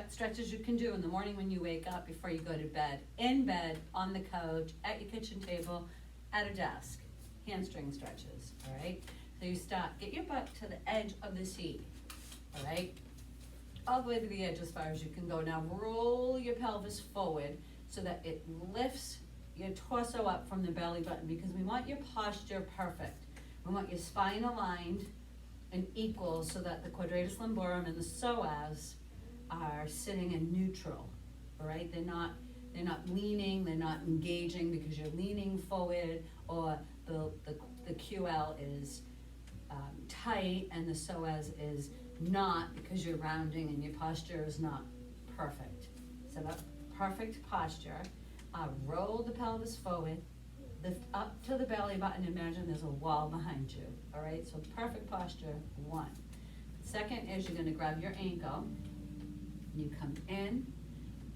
stretches you can do in the morning when you wake up, before you go to bed, in bed, on the couch, at your kitchen table, at a desk. Hamstring stretches, all right? So you start, get your butt to the edge of the seat, all right? All the way to the edge as far as you can go. Now roll your pelvis forward so that it lifts your torso up from the belly button, because we want your posture perfect. We want your spine aligned and equal so that the quadratus lumborum and the psoas are sitting in neutral, all right? They're not leaning, they're not engaging because you're leaning forward, or the QL is tight and the psoas is not because you're rounding and your posture is not perfect. Set up perfect posture. Roll the pelvis forward, lift up to the belly button. Imagine there's a wall behind you, all right? So perfect posture, 1. Second is you're gonna grab your ankle. You come in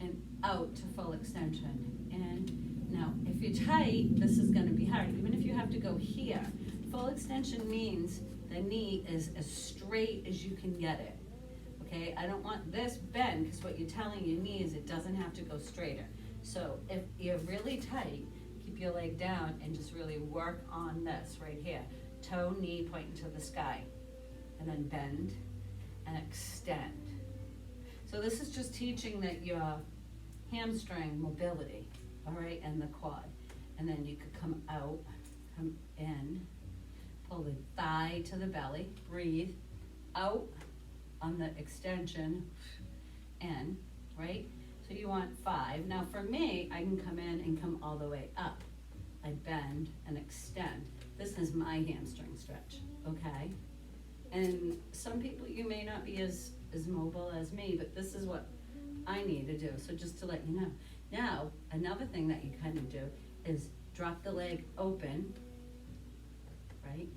and out to full extension. And now, if you're tight, this is gonna be hard. Even if you have to go here, full extension means the knee is as straight as you can get it, okay? I don't want this bend, because what you're telling your knee is it doesn't have to go straighter. So if you're really tight, keep your leg down and just really work on this right here. Toe, knee pointing to the sky. And then bend and extend. So this is just teaching that your hamstring mobility, all right, and the quad. And then you could come out, come in, pull the thigh to the belly, breathe, out on the extension, in, right? So you want 5. Now for me, I can come in and come all the way up. I bend and extend. This is my hamstring stretch, okay? And some people, you may not be as mobile as me, but this is what I need to do. So just to let you know. Now, another thing that you kind of do is drop the leg open, right?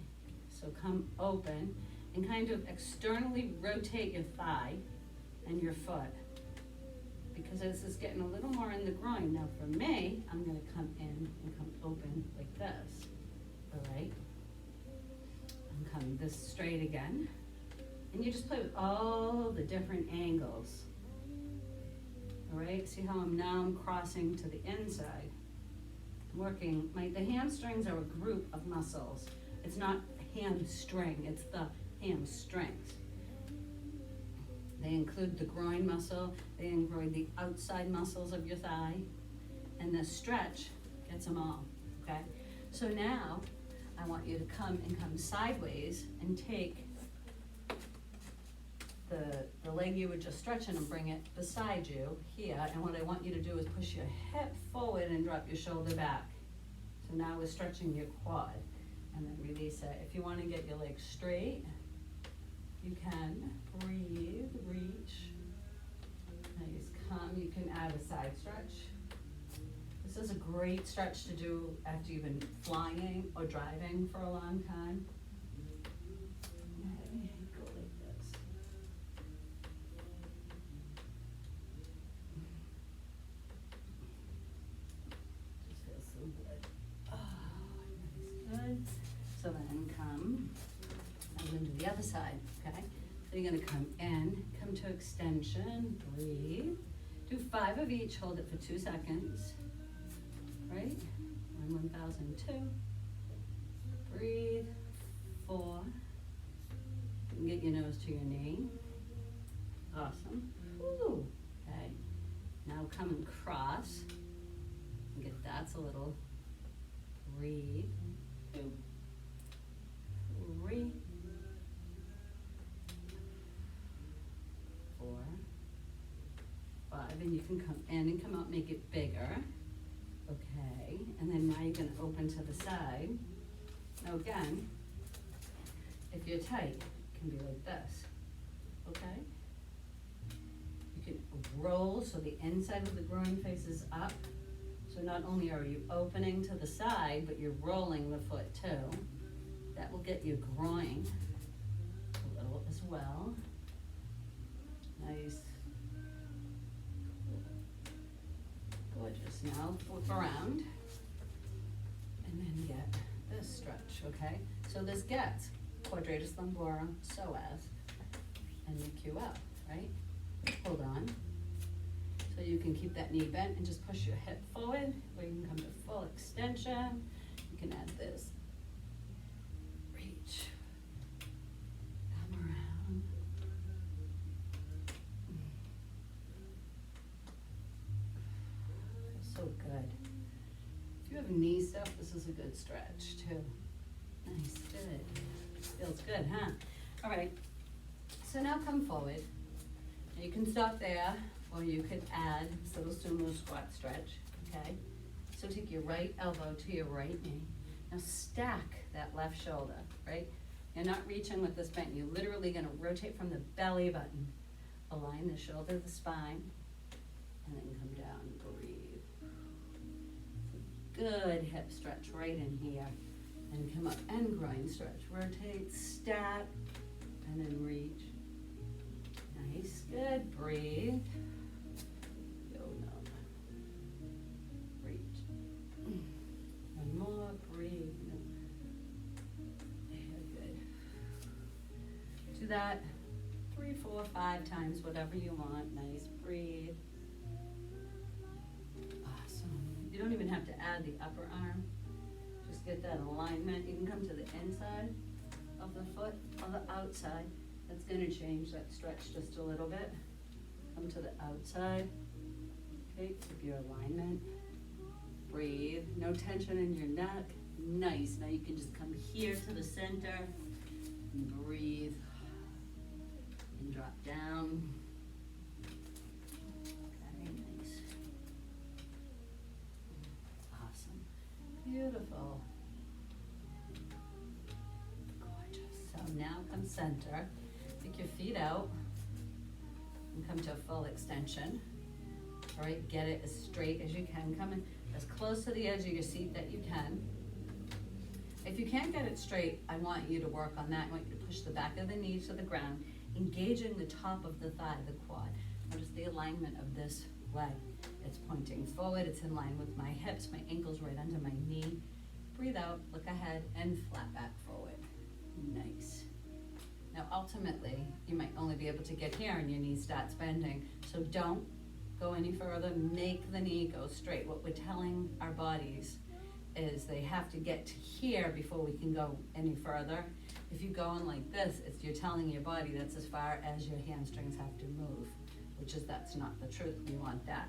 So come open and kind of externally rotate your thigh and your foot, because this is getting a little more in the groin. Now for me, I'm gonna come in and come open like this, all right? And come this straight again. And you just play with all the different angles, all right? See how I'm crossing to the inside, working. The hamstrings are a group of muscles. It's not hamstring, it's the hamstrings. They include the groin muscle, they include the outside muscles of your thigh, and the stretch gets them all, okay? So now, I want you to come sideways and take the leg you were just stretching and bring it beside you here, and what I want you to do is push your hip forward and drop your shoulder back. So now we're stretching your quad, and then release it. If you want to get your legs straight, you can breathe, reach. Nice, come. You can add a side stretch. This is a great stretch to do after you've been flying or driving for a long time. Okay, go like this. Just feels so good. Oh, nice, good. So then come. I'm going to do the other side, okay? So you're gonna come in, come to extension, breathe. Do 5 of each, hold it for 2 seconds, right? 1002. Breathe, 4. You can get your nose to your knee. Awesome. Woo. Okay. Now come and cross. And get that's a little. Breathe. 2, 3. 4, 5, and you can come in and come out, make it bigger. Okay, and then now you're gonna open to the side. Now again, if you're tight, it can be like this, okay? You can roll so the inside of the groin faces up. So not only are you opening to the side, but you're rolling the foot too. That will get your groin a little as well. Nice. Gorgeous. Now flip around and then get this stretch, okay? So this gets quadratus lumborum, psoas, and your QL, right? Hold on. So you can keep that knee bent and just push your hip forward, or you can come to full extension. You can add this. Reach. Come around. Feels so good. If you have knee stuff, this is a good stretch too. Nice, good. Feels good, huh? All right, so now come forward. Now you can stop there, or you could add this little sumo squat stretch, okay? So take your right elbow to your right knee. Now stack that left shoulder, right? You're not reaching with this bent. You're literally gonna rotate from the belly button. Align the shoulder to the spine, and then come down, breathe. Good hip stretch right in here. And come up and groin stretch. Rotate, stack, and then reach. Nice, good, breathe. Yo, no. Reach. One more, breathe. No. Yeah, good. Do that 3, 4, 5 times, whatever you want. Nice, breathe. Awesome. You don't even have to add the upper arm. Just get that alignment. You can come to the inside of the foot or the outside. That's gonna change that stretch just a little bit. Come to the outside. Okay, keep your alignment. Breathe. No tension in your neck. Nice. Now you can just come here to the center and breathe. And drop down. Okay, nice. Awesome. Beautiful. Gorgeous. So now come center. Take your feet out and come to a full extension. All right, get it as straight as you can. Come in as close to the edge of your seat that you can. If you can't get it straight, I want you to work on that. I want you to push the back of the knee to the ground, engaging the top of the thigh, the quad. Notice the alignment of this leg. It's pointing forward, it's in line with my hips, my ankle's right under my knee. Breathe out, look ahead, and flat back forward. Nice. Now ultimately, you might only be able to get here and your knee starts bending, so don't go any further, make the knee go straight. What we're telling our bodies is they have to get to here before we can go any further. If you go on like this, you're telling your body that's as far as your hamstrings have to move, that's not the truth. We want that.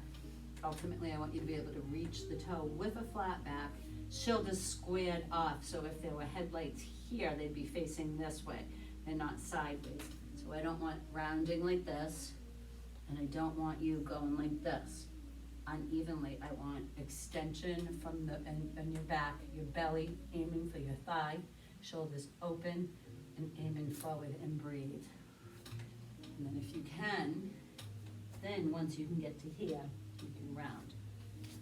Ultimately, I want you to be able to reach the toe with a flat back, shoulders squared off, so if there were headlights here, they'd be facing this way and not sideways. So I don't want rounding like this, and I don't want you going like this unevenly. I want extension from the and your back, your belly, aiming for your thigh, shoulders open and aiming forward, and breathe. And then if you can, then once you can get to here, you can round.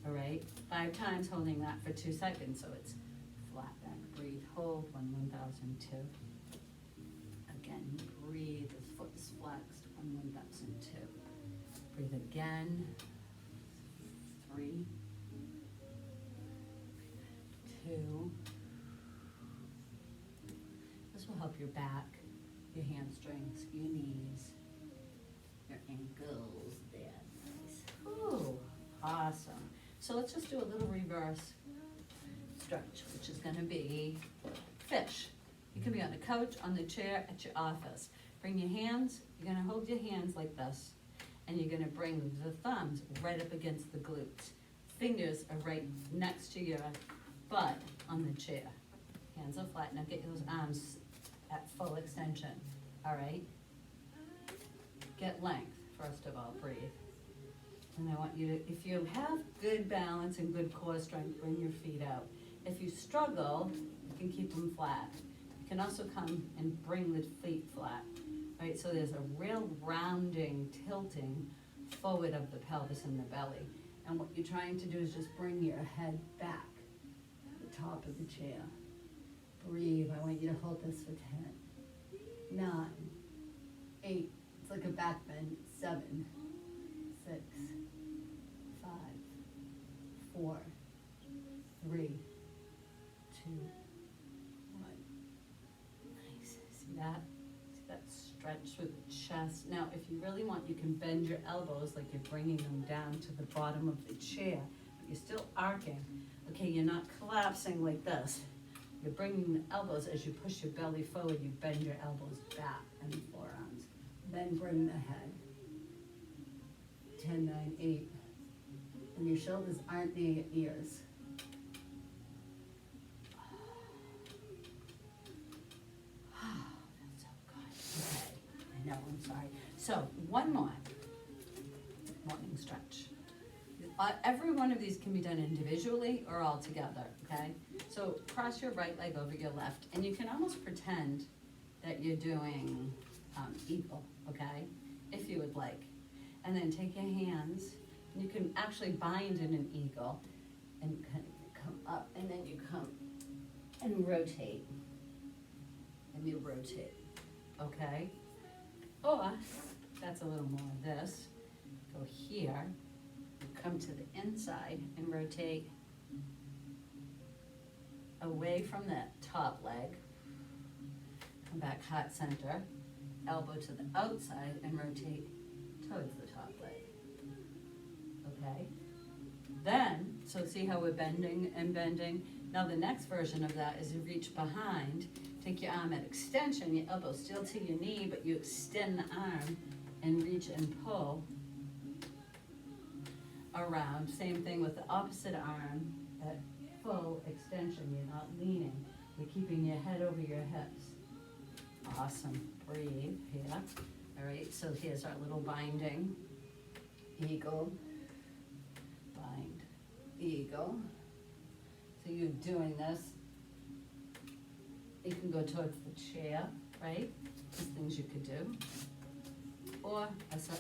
All right, 5 times holding that for 2 seconds, so it's flat back, breathe, hold, 1,002. Again, breathe, the foot is flexed, 1,002. Breathe again, 3, 2. This will help your back, your hamstrings, your knees, your ankles, there, nice. Ooh, awesome. So let's just do a little reverse stretch, which is gonna be fish. You can be on the couch, on the chair, at your office. Bring your hands, you're gonna hold your hands like this, and you're gonna bring the thumbs right up against the glutes. Fingers are right next to your butt on the chair. Hands are flat. Now get those arms at full extension, all right? Get length, first of all, breathe. And I want you to, if you have good balance and good core strength, bring your feet out. If you struggle, you can keep them flat. You can also come and bring the feet flat, right? So there's a real rounding, tilting forward of the pelvis and the belly. And what you're trying to do is just bring your head back to the top of the chair. Breathe. I want you to hold this for 10, 9, 8. It's like a back bend. 7, 6, 5, 4, 3, 2, 1. Nice. See that? See that stretch through the chest. Now, if you you really want, you can bend your elbows like you're bringing them down to the bottom of the chair, but you're still arcing. Okay, you're not collapsing like this. You're bringing the elbows, as you push your belly forward, you bend your elbows back and the forearms. Then bring the head. 10, 9, 8. And your shoulders aren't near your ears. That's so good. Okay, I know, I'm sorry. So, one more morning stretch. Every one of these can be done individually or all together, okay? So cross your right leg over your left, and you can almost pretend that you're doing eagle, okay? If you would like. And then take your hands, and you can actually bind in an eagle, and kind of come up, and then you come and rotate. And you rotate, okay? Or, that's a little more of this. Go here. Come to the inside and rotate away from that top leg. Come back heart center, elbow to the outside and rotate towards the top leg. Okay? Then, so see how we're bending and bending? Now the next version of that is you reach behind, take your arm at extension, your elbow still to your knee, but you extend the arm and reach and pull around. Same thing with the opposite arm at full extension. You're not leaning. You're keeping your head over your hips. Awesome. Breathe here. All right, so here's our little binding. Eagle. Bind. Eagle. So you're doing this. You can go towards the chair, right? These things you could do. Or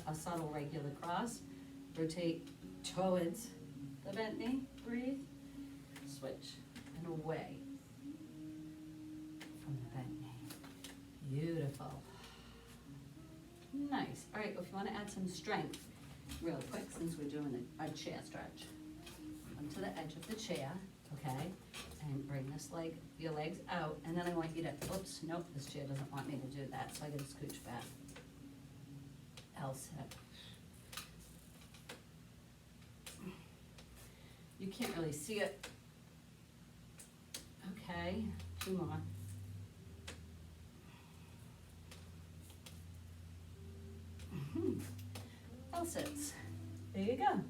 a subtle regular cross. Rotate towards the bent knee, breathe, switch, and away from the bent knee. Beautiful. Nice. All right, if you want to add some strength real quick, since we're doing a chair stretch, come to the edge of the chair, okay, and bring this leg, your legs out, and then I want you to, oops, nope, this chair doesn't want me to do that, so I gotta scooch back. L-sit. You can't really see it. Okay, 2 more. L-sits. There you go.